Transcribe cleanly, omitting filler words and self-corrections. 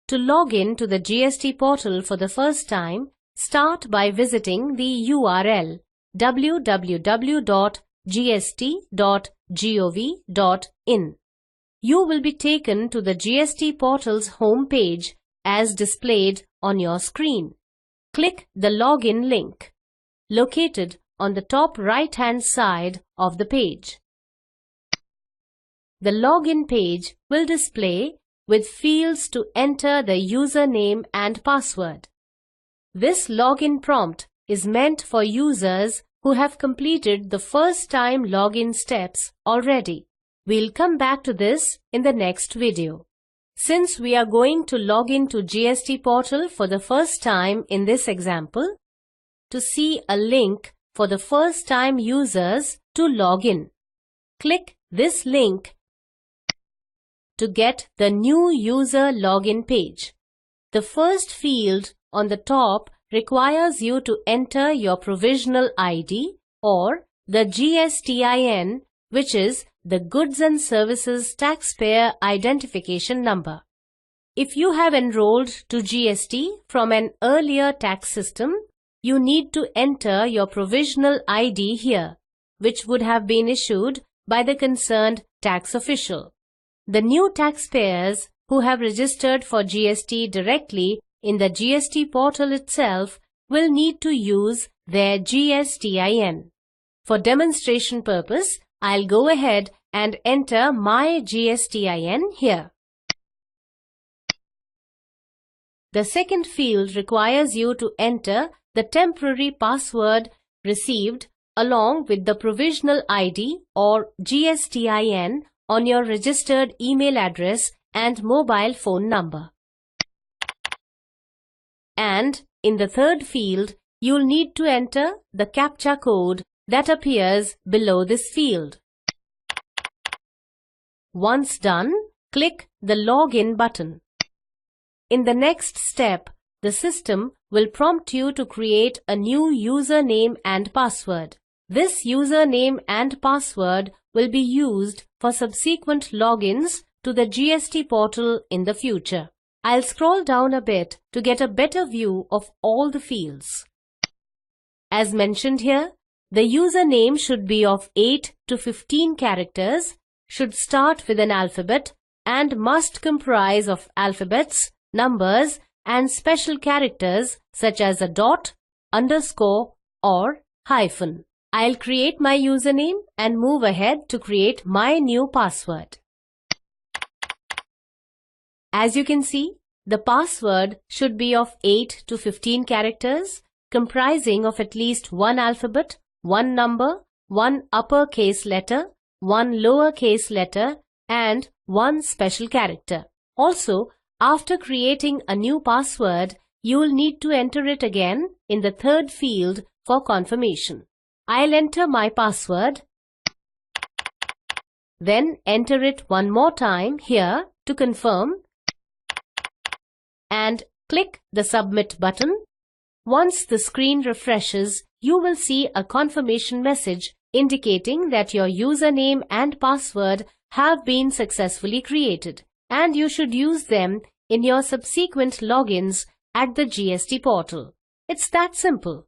To log in to the GST portal for the first time, start by visiting the URL www.gst.gov.in. You will be taken to the GST portal's home page as displayed on your screen. Click the login link located on the top right-hand side of the page. The login page will display with fields to enter the username and password. This login prompt is meant for users who have completed the first-time login steps already. We'll come back to this in the next video. Since we are going to log in to GST portal for the first time in this example, to see a link for the first-time users to log in, click this link to get the new user login page. The first field on the top requires you to enter your provisional ID or the GSTIN, which is the Goods and Services Taxpayer Identification Number. If you have enrolled to GST from an earlier tax system, you need to enter your provisional ID here, which would have been issued by the concerned tax official. The new taxpayers who have registered for GST directly in the GST portal itself will need to use their GSTIN. For demonstration purpose, I'll go ahead and enter my GSTIN here. The second field requires you to enter the temporary password received along with the provisional ID or GSTIN on your registered email address and mobile phone number. And in the third field, you'll need to enter the CAPTCHA code that appears below this field. Once done, click the Login button. In the next step, the system will prompt you to create a new username and password. This username and password will be used for subsequent logins to the GST portal in the future. I'll scroll down a bit to get a better view of all the fields. As mentioned here, the username should be of 8 to 15 characters, should start with an alphabet, and must comprise of alphabets, numbers, and special characters such as a dot, underscore, or hyphen. I'll create my username and move ahead to create my new password. As you can see, the password should be of 8 to 15 characters, comprising of at least one alphabet, one number, one uppercase letter, one lowercase letter, and one special character. Also, after creating a new password, you will need to enter it again in the third field for confirmation. I'll enter my password, then enter it one more time here to confirm, and click the Submit button. Once the screen refreshes, you will see a confirmation message indicating that your username and password have been successfully created, and you should use them in your subsequent logins at the GST portal. It's that simple.